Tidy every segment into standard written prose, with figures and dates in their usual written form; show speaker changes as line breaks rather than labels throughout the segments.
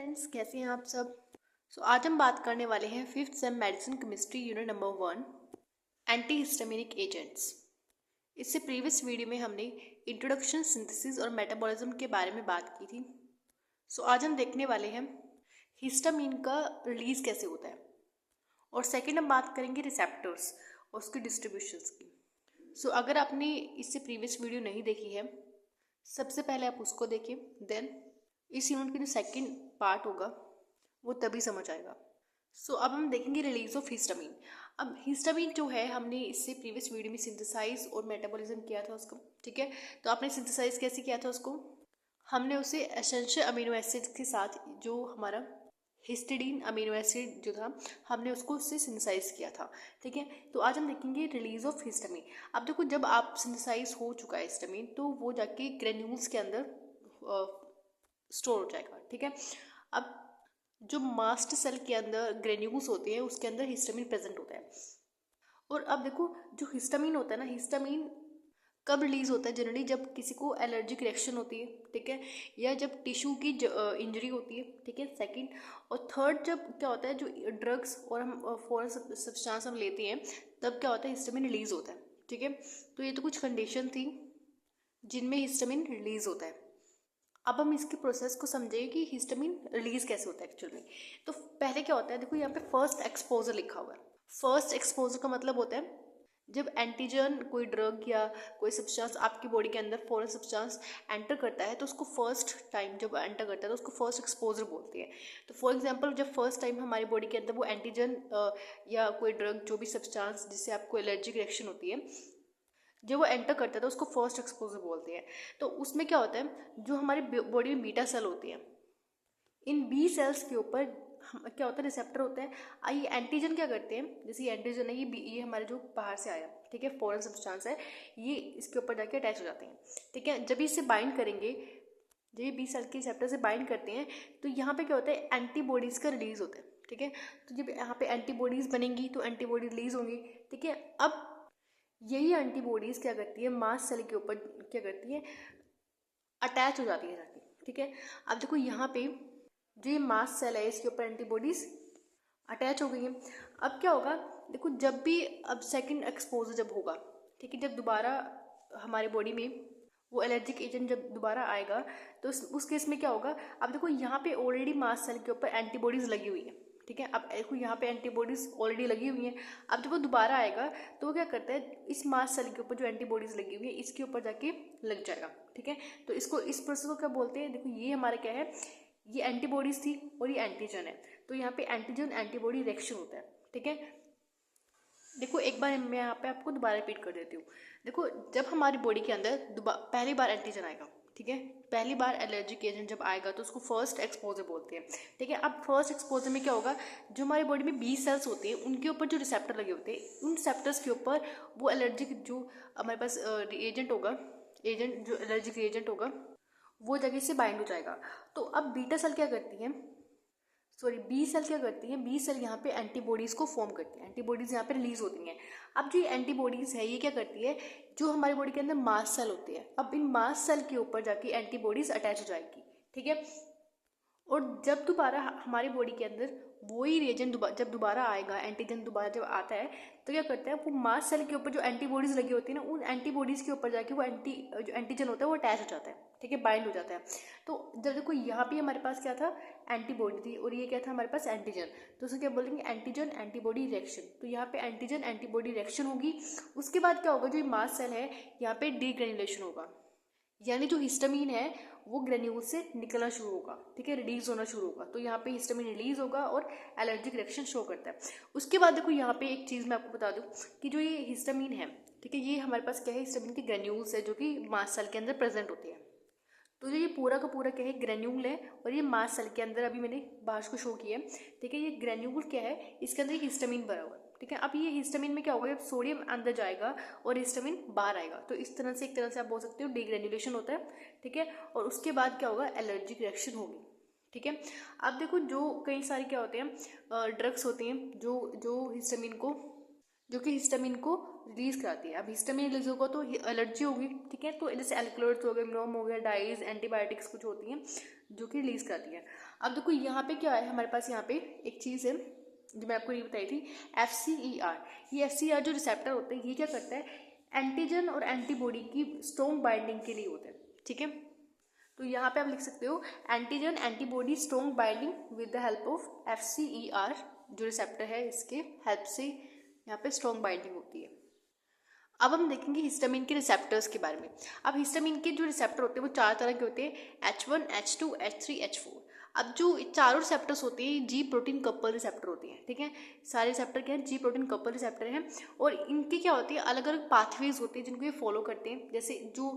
Friends, कैसे हैं आप सब। आज हम बात करने वाले हैं fifth sem medicine chemistry unit number 1 anti histaminic agents. इससे प्रीवियस वीडियो में हमने इंट्रोडक्शन, सिंथेसिस और मेटाबॉलिज्म के बारे में बात की थी। आज हम देखने वाले हैं हिस्टामिन का रिलीज कैसे होता है, और सेकेंड हम बात करेंगे रिसेप्टर्स और उसकी डिस्ट्रीब्यूशंस की। अगर आपने इससे प्रीवियस वीडियो नहीं देखी है, सबसे पहले आप उसको देखें, देन इस यूनिट की जो सेकेंड पार्ट होगा वो तभी समझ आएगा। अब हम देखेंगे रिलीज ऑफ हिस्टामिन। अब हिस्टामिन जो है, हमने इससे प्रीवियस वीडियो में सिंथेसाइज और मेटाबॉलिज्म किया था उसको, ठीक है। तो आपने सिंथेसाइज कैसे किया था उसको, हमने उसे एसेंशियल अमीनो एसिड के साथ, जो हमारा हिस्टिडीन अमीनो एसिड जो था, हमने उसको उससे सिंथेसाइज किया था, ठीक है। तो आज हम देखेंगे रिलीज ऑफ हिस्टामिन। अब देखो, जब आप सिंथेसाइज हो चुका है हिस्टामिन, तो वो जाके ग्रेन्यूल्स के अंदर स्टोर हो जाएगा, ठीक है। अब जो मास्ट सेल के अंदर ग्रेन्यूल्स होते हैं, उसके अंदर हिस्टामिन प्रेजेंट होता है। और अब देखो, जो हिस्टामिन होता है ना, हिस्टामिन कब रिलीज होता है जनरली, जब किसी को एलर्जिक रिएक्शन होती है, ठीक है, या जब टिश्यू की इंजरी होती है, ठीक है, सेकंड। और थर्ड, जब क्या होता है, जो ड्रग्स और हम फॉरेन सब्सटेंस हम लेते हैं, तब क्या होता है, हिस्टामिन रिलीज होता है, ठीक है। तो ये तो कुछ कंडीशन थी जिनमें हिस्टामिन रिलीज होता है। अब हम इसके प्रोसेस को समझेंगे कि हिस्टामिन रिलीज कैसे होता है एक्चुअल में। तो पहले क्या होता है, देखो यहाँ पे फर्स्ट एक्सपोजर लिखा हुआ है। फर्स्ट एक्सपोजर का मतलब होता है जब एंटीजन, कोई ड्रग या कोई सब्सटेंस आपकी बॉडी के अंदर, फॉरेन सब्सटेंस एंटर करता है, तो उसको फर्स्ट टाइम जब एंटर करता है तो उसको फर्स्ट एक्सपोजर बोलते हैं। तो फॉर एग्जांपल, जब फर्स्ट टाइम हमारी बॉडी के अंदर वो एंटीजन या कोई ड्रग, जो भी सब्सटेंस जिससे आपको एलर्जिक रिएक्शन होती है, जब वो एंटर करता है तो उसको फर्स्ट एक्सपोजर बोलते हैं। तो उसमें क्या होता है, जो हमारी बॉडी में बीटा सेल होती है, इन बी सेल्स के ऊपर क्या होता है, रिसेप्टर होता है। ये एंटीजन क्या करते हैं, जैसे ये एंटीजन है, ये हमारे जो बाहर से आया, ठीक है, फॉरेन सब्सटेंस है, ये इसके ऊपर जाके अटैच हो जाते हैं, ठीक है। जब इससे बाइंड करेंगे, जब ये बी सेल के रिसेप्टर से बाइंड करते हैं, तो यहाँ पे क्या होता है, एंटीबॉडीज का रिलीज होता है, ठीक है। तो जब यहाँ पे एंटीबॉडीज बनेंगी तो एंटीबॉडी रिलीज होंगी, ठीक है। अब यही एंटीबॉडीज क्या करती है, मास सेल के ऊपर क्या करती है, अटैच हो जाती है जाके, ठीक है। अब देखो यहाँ पे जो ये मास सेल है, इसके ऊपर एंटीबॉडीज अटैच हो गई हैं। अब क्या होगा, देखो, जब भी अब सेकंड एक्सपोजर जब होगा, ठीक है, जब दोबारा हमारे बॉडी में वो एलर्जिक एजेंट जब दोबारा आएगा, तो उस केस में क्या होगा, अब देखो यहाँ पे ऑलरेडी मास सेल के ऊपर एंटीबॉडीज लगी हुई है, ठीक है। अब देखो यहाँ पे एंटीबॉडीज ऑलरेडी लगी हुई हैं। अब जब वो दोबारा आएगा तो वो क्या करता है, इस मास सेल के ऊपर जो एंटीबॉडीज लगी हुई है, इसके ऊपर जाके लग जाएगा, ठीक है। तो इसको, इस प्रोसेस को क्या बोलते हैं, देखो ये हमारा क्या है, ये एंटीबॉडीज थी और ये एंटीजन है। तो यहाँ पे एंटीजन एंटीबॉडी रिएक्शन होता है, ठीक है। देखो, एक बार मैं यहाँ पे आपको दोबारा रिपीट कर देती हूँ। देखो, जब हमारी बॉडी के अंदर पहली बार एंटीजन आएगा, ठीक है, पहली बार एलर्जिक एजेंट जब आएगा, तो उसको फर्स्ट एक्सपोजर बोलते हैं, ठीक है। अब फर्स्ट एक्सपोजर में क्या होगा, जो हमारी बॉडी में बी सेल्स होते हैं, उनके ऊपर जो रिसेप्टर लगे होते हैं, उन रिसेप्टर्स के ऊपर वो एलर्जिक जो हमारे पास एजेंट होगा, एजेंट जो एलर्जिक एजेंट होगा, वो जगह से बाइंड हो जाएगा। तो अब बीटा सेल क्या करती है, सॉरी, बी सेल क्या करती है, बी सेल यहाँ पे एंटीबॉडीज को फॉर्म करती है, एंटीबॉडीज यहाँ पे रिलीज होती हैं। अब जो एंटीबॉडीज है, ये क्या करती है, जो हमारी बॉडी के अंदर मास सेल होती है, अब इन मास सेल के ऊपर जाके एंटीबॉडीज अटैच हो जाएगी, ठीक है। और जब दोबारा हमारी बॉडी के अंदर वही रिएजेंट जब दोबारा आएगा, एंटीजन दोबारा जब आता है, तो क्या करता है, वो मास सेल के ऊपर जो एंटीबॉडीज लगी होती है ना, उन एंटीबॉडीज के ऊपर जाके वो जो एंटीजन होता है वो अटैच हो जाता है, ठीक है, बाइंड हो जाता है। तो जब देखो, यहाँ पे हमारे पास क्या था, एंटीबॉडी थी, और ये क्या था हमारे पास, एंटीजन। तो उसे क्या बोलेंगे, एंटीजन एंटीबॉडी रिएक्शन। तो यहाँ पे एंटीजन एंटीबॉडी रिएक्शन होगी। उसके बाद क्या होगा, जो मास सेल है, यहाँ पे डीग्रेन्युलेशन होगा, यानी जो हिस्टामिन है वो ग्रेन्यूल से निकलना शुरू होगा, ठीक है, रिलीज होना शुरू होगा। तो यहाँ पे हिस्टामिन रिलीज होगा और एलर्जिक रिएक्शन शो करता है। उसके बाद देखो, यहाँ पे एक चीज़ मैं आपको बता दूँ कि जो ये हिस्टामिन है, ठीक है, ये हमारे पास क्या है, हिस्टामिन के ग्रेन्यूल्स है, जो कि मास सेल के अंदर प्रेजेंट होते हैं। तो जो ये पूरा का पूरा क्या है, ग्रेन्यूल है, और ये मास सेल के अंदर, अभी मैंने बाहर को शो किया है, ठीक है, ये ग्रेन्यूल क्या है, इसके अंदर एक हिस्टामिन भरा हुआ है, ठीक है। अब ये हिस्टामिन में क्या होगा, जब सोडियम अंदर जाएगा और हिस्टामिन बाहर आएगा, तो इस तरह से, एक तरह से आप बोल सकते हो, डीग्रेन्युलेशन होता है, ठीक है। और उसके बाद क्या होगा, एलर्जिक रिएक्शन होगी, ठीक है। अब देखो, जो कई सारे क्या होते हैं, ड्रग्स होते हैं जो हिस्टामिन को, जो कि हिस्टामिन को रिलीज कराती है। अब हिस्टामिन रिलीज होगा तो एलर्जी होगी, ठीक है। तो जैसे एल्कलॉइड्स हो गए, मोम हो गया, डाइज, एंटीबायोटिक्स कुछ होती हैं जो कि रिलीज कराती है। अब देखो यहाँ पे क्या है, हमारे पास यहाँ पे एक चीज़ है जो मैं आपको ये बताई थी, FCER। ये FCER जो रिसेप्टर होते हैं, ये क्या करता है, एंटीजन और एंटीबॉडी की स्ट्रॉन्ग बाइंडिंग के लिए होते हैं, ठीक है। तो यहाँ पे आप लिख सकते हो antigen antibody strong binding with the help of FCER, जो रिसेप्टर है इसके हेल्प से यहाँ पे स्ट्रॉन्ग बाइंडिंग होती है। अब हम देखेंगे हिस्टामिन के रिसेप्टर्स के बारे में। अब हिस्टामिन के जो रिसेप्टर होते हैं वो 4 तरह के होते हैं, H1, H2, H3, H4। अब जो चारों रिसेप्टर्स होते हैं जी प्रोटीन कपल रिसेप्टर होते हैं, ठीक है। सारे रिसेप्टर क्या है, जी प्रोटीन कपल रिसेप्टर हैं, और इनके क्या होती है, अलग अलग पाथवेज होते हैं जिनको ये फॉलो करते हैं। जैसे जो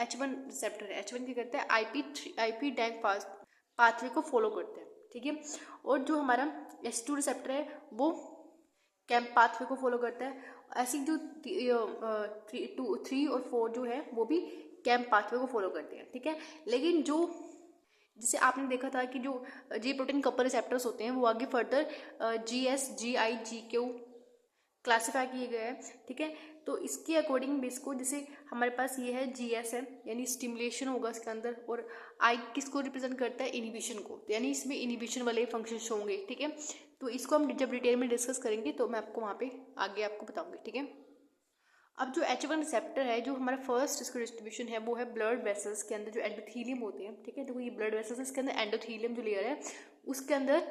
H1 रिसेप्टर है, H1 क्या करता है, IP डैंक पाथवे को फॉलो करते हैं, ठीक है। और जो हमारा H2 रिसेप्टर है वो कैम्प पाथवे को फॉलो करता है। ऐसी जो 3 और 4 जो है वो भी कैम्प पाथवे को फॉलो करते हैं, ठीक है। लेकिन जो जिसे आपने देखा था कि जो जी प्रोटीन कपल रिसेप्टर्स होते हैं वो आगे further GS, GI, GQ classify किए गए हैं, ठीक है। तो इसके अकॉर्डिंग भी इसको, जैसे हमारे पास ये है GS है, यानी स्टिमुलेशन होगा इसके अंदर, और I किसको रिप्रेजेंट करता है, इनिबिशन को, तो यानी इसमें इनिबिशन वाले फंक्शंस होंगे, ठीक है। तो इसको हम जब डिटेल में डिस्कस करेंगे तो मैं आपको वहाँ पे आगे आपको बताऊंगी, ठीक है। अब जो H1 रिसेप्टर है, जो हमारा फर्स्ट इसका डिस्ट्रीब्यूशन है वो है ब्लड वेसल्स के अंदर जो एंडोथीलियम होते हैं, ठीक है। देखो ये ब्लड वेसल्स, इसके अंदर एंडोथीलियम जो लेयर है उसके अंदर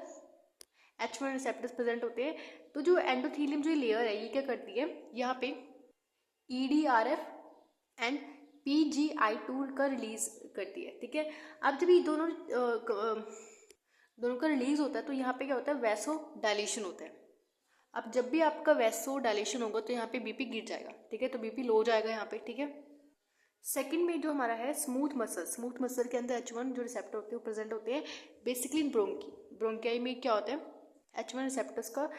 H1 रिसेप्टर्स प्रेजेंट होते हैं। तो जो एंडोथीलियम जो लेयर है ये क्या करती है, यहाँ पे EDRF एंड PGI2 का रिलीज करती है, ठीक है। अब जब ये दोनों का रिलीज होता है तो यहाँ पे क्या होता है, वैसो डायलेशन होता है। अब जब भी आपका वैसो डायलेशन होगा तो यहाँ पे BP गिर जाएगा, ठीक है, तो BP लो हो जाएगा यहाँ पे, ठीक है। सेकंड में जो हमारा है स्मूथ मसल के अंदर H1 जो रिसेप्टर होते हैं वो प्रेजेंट होते हैं बेसिकली इन ब्रोंकियाई में क्या होता है, H1 रिसेप्टर्स का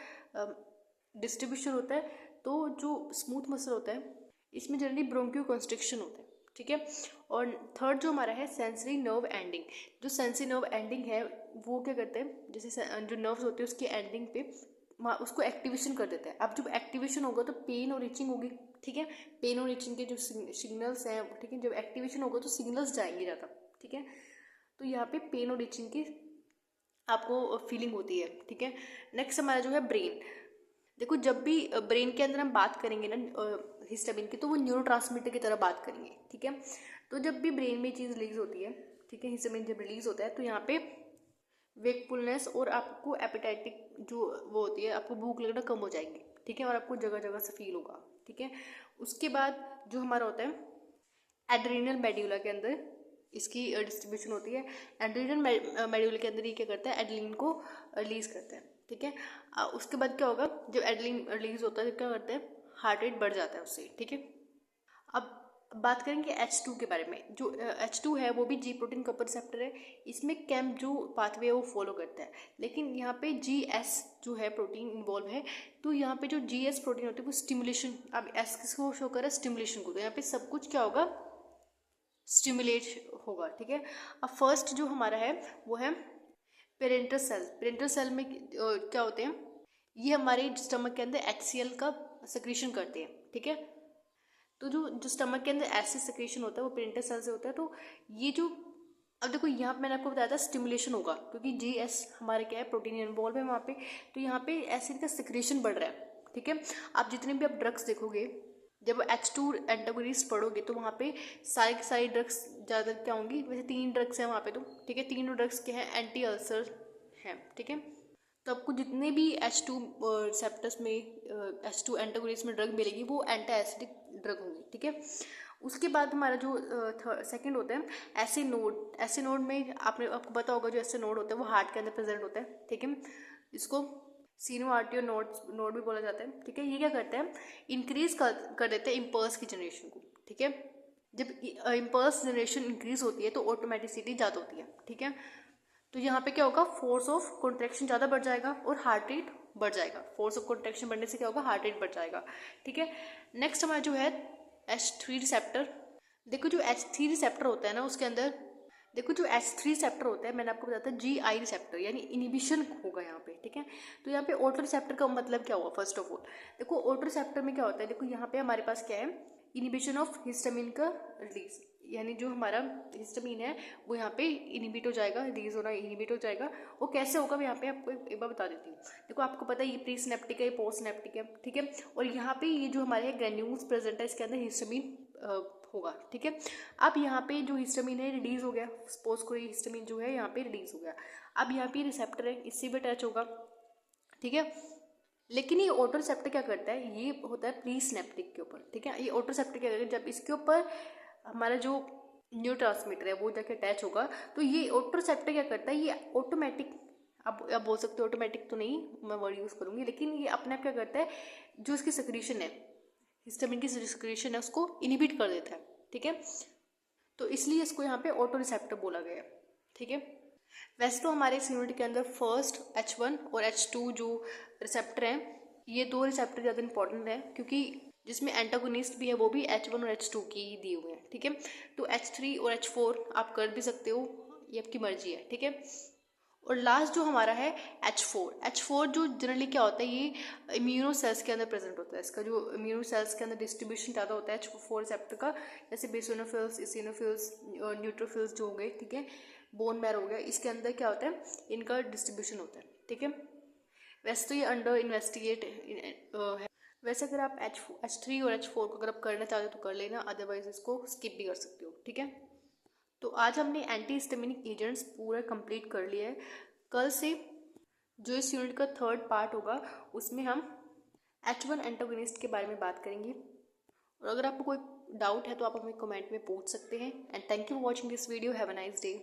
डिस्ट्रीब्यूशन होता है। तो जो स्मूथ मसल होता है इसमें जनरली ब्रोंकियो कंस्ट्रिक्शन होता है, ठीक है। और थर्ड जो हमारा है सेंसरी नर्व एंडिंग, जो सेंसरी नर्व एंडिंग है वो क्या करते हैं, जैसे जो नर्व्स होते हैं उसकी एंडिंग पे उसको एक्टिवेशन कर देता है। अब जब एक्टिवेशन होगा तो पेन और इचिंग होगी, ठीक है। पेन और इचिंग के जो सिग्नल्स हैं, ठीक है, जब एक्टिवेशन होगा तो सिग्नल्स जाएंगे ज़्यादा, ठीक है। तो यहाँ पे पेन और इचिंग की आपको फीलिंग होती है, ठीक है। नेक्स्ट हमारा जो है ब्रेन। देखो जब भी ब्रेन के अंदर हम बात करेंगे ना हिस्टामिन की, तो वो न्यूरोट्रांसमीटर की तरह बात करेंगे, ठीक है। तो जब भी ब्रेन में चीज़ रिलीज होती है, ठीक है, हिस्टामिन जब रिलीज होता है तो यहाँ पे वेकफुलनेस और आपको एपिटाइटिक जो वो होती है, आपको भूख लगना कम हो जाएगी, ठीक है, और आपको जगह जगह से फील होगा, ठीक है। उसके बाद जो हमारा होता है एड्रीनल मेड्यूला के अंदर इसकी डिस्ट्रीब्यूशन होती है। एड्रीनल मेड्यूला के अंदर ये क्या करता है, एड्रीनलिन को रिलीज करता है, ठीक है। उसके बाद क्या होगा, जब एड्रीनलिन रिलीज होता है तो क्या करता है, हार्ट रेट बढ़ जाता है उससे, ठीक है। अब बात करेंगे H2 के बारे में। जो H2 है वो भी जी प्रोटीन कपल रिसेप्टर है, इसमें कैम्प जो पाथवे है वो फॉलो करता है। लेकिन यहाँ पे GS जो है प्रोटीन इन्वॉल्व है, तो यहाँ पे जो GS प्रोटीन होती है वो स्टिमुलेशन, अब S किसको शो कर रहा है, स्टिमुलेशन को, तो यहाँ पे सब कुछ क्या होगा, स्टिमुलेट होगा, ठीक है। अब फर्स्ट जो हमारा है वो है पेरेंटल सेल में क्या होते हैं, ये हमारे स्टमक के अंदर HCl का सेक्रेशन करते हैं, ठीक है। तो जो स्टमक के अंदर एसिड सेक्रेशन होता है वो पेरेंटल सेल से होता है। तो ये जो, अब देखो यहाँ पे मैंने आपको बताया था स्टिमुलेशन होगा क्योंकि GS हमारे क्या है, प्रोटीन इन्वॉल्व है वहाँ पे, तो यहाँ पे एसिड का सेक्रेशन बढ़ रहा है, ठीक है। आप जितने भी आप ड्रग्स देखोगे, जब H2 एंटागोनिस्ट पढ़ोगे तो वहाँ पे सारी की सारी ड्रग्स ज़्यादा क्या होंगी, वैसे 3 ड्रग्स हैं वहाँ पे, तो ठीक है, 3 ड्रग्स क्या है, एंटी अल्सर हैं, ठीक है। तो आपको जितने भी H2 रिसेप्टर्स में H2 एंटागोनिस्ट में ड्रग मिलेगी वो एंटी एसिडिक ड्रग होंगी, ठीक है। उसके बाद हमारा जो सेकंड होता है ऐसे नोड में आपको पता होगा जो ऐसे नोड होता है वो हार्ट के अंदर प्रेजेंट होता है, ठीक है। इसको सीनो आर्टियो नोड भी बोला जाता है, ठीक है। ये क्या करता है, इंक्रीज कर देते हैं इम्पल्स की जनरेशन को, ठीक है। जब इम्पल्स जनरेशन इंक्रीज होती है तो ऑटोमेटिसिटी ज़्यादा होती है, ठीक है। तो यहाँ पे क्या होगा, फोर्स ऑफ कॉन्ट्रैक्शन ज़्यादा बढ़ जाएगा और हार्ट रेट बढ़ जाएगा। फोर्स ऑफ कॉन्ट्रैक्शन बढ़ने से क्या होगा, हार्ट रेट बढ़ जाएगा, ठीक है। नेक्स्ट हमारा जो है H3 रिसेप्टर। देखो जो H3 रिसेप्टर होता है ना उसके अंदर, देखो जो H3 रिसेप्टर होता है मैंने आपको बताया था GI रिसेप्टर, यानी इनिबिशन होगा यहाँ पे, ठीक है। तो यहाँ पे ऑटो रिसेप्टर का मतलब क्या हुआ, फर्स्ट ऑफ ऑल देखो ऑटो रिसेप्टर में क्या होता है, देखो यहाँ पे हमारे पास क्या है, इनिबिशन ऑफ हिस्टामिन का रिलीज, यानी जो हमारा हिस्टामिन है वो यहाँ पे इनहिबिट हो जाएगा, रिलीज होना इनहिबिट हो जाएगा। वो कैसे होगा मैं यहाँ पे आपको एक बार बता देती हूँ। देखो आपको पता है ये प्री सिनेप्टिक है, ये पोस्ट सिनेप्टिक है, ठीक है। और यहाँ पे ये जो हमारे ग्रेन्यूल्स प्रेजेंट है इसके अंदर हिस्टामिन होगा, ठीक है। अब यहाँ पे जो हिस्टामिन है रिलीज हो गया, सपोज कोई हिस्टामिन जो है यहाँ पे रिलीज हो गया। अब यहाँ पे रिसेप्टर है, इससे भी अटैच होगा, ठीक है। लेकिन ये ऑटो रिसेप्टर क्या करता है, ये होता है प्री सिनेप्टिक के ऊपर, ठीक है। ये ऑटो रिसेप्टर क्या करेगा, जब इसके ऊपर हमारा जो न्यूरोट्रांसमीटर है वो जाके अटैच होगा तो ये ऑटो रिसेप्टर क्या करता है, ये ऑटोमेटिक, आप बोल सकते हो ऑटोमेटिक तो नहीं, मैं वर्ड यूज़ करूँगी, लेकिन ये अपने आप क्या करता है, जो इसकी सिक्रीशन है, हिस्टामिन की सिक्रीशन है, उसको इनहिबिट कर देता है, ठीक है। तो इसलिए इसको यहाँ पे ऑटो रिसेप्टर बोला गया है, ठीक है। वैसे तो हमारे इस यूनिट के अंदर फर्स्ट H1 और H2 जो रिसेप्टर हैं, ये दो रिसेप्टर ज़्यादा इंपॉर्टेंट है, क्योंकि जिसमें एंटागोनिस्ट भी है वो भी H1 और H2 की ही दिए हुए हैं, ठीक है। तो H3 और H4 आप कर भी सकते हो, ये आपकी मर्जी है, ठीक है। और लास्ट जो हमारा है H4 जो जनरली क्या होता है, ये इम्यूनो सेल्स के अंदर प्रेजेंट होता है। इसका जो इम्यूनो सेल्स के अंदर डिस्ट्रीब्यूशन ज़्यादा होता है H4 रिसेप्टर का, जैसे बेसोनोफिल्स, इसिनोफिल्स, न्यूट्रोफिल्स जो हो गए, ठीक है, बोन मैरो हो गया, इसके अंदर क्या होता है, इनका डिस्ट्रीब्यूशन होता है, ठीक है। वैसे तो ये अंडर इन्वेस्टिगेट है। वैसे अगर आप H3 और H4 को अगर आप करना चाहते हो तो कर लेना, अदरवाइज इसको स्किप भी कर सकते हो, ठीक है। तो आज हमने एंटी हिस्टामिनिक एजेंट्स पूरा कंप्लीट कर लिया है। कल से जो इस यूनिट का थर्ड पार्ट होगा उसमें हम H1 एंटागोनिस्ट के बारे में बात करेंगे। और अगर आपको कोई डाउट है तो आप हमें कमेंट में पूछ सकते हैं। And thank you for watching this video. Have a nice day.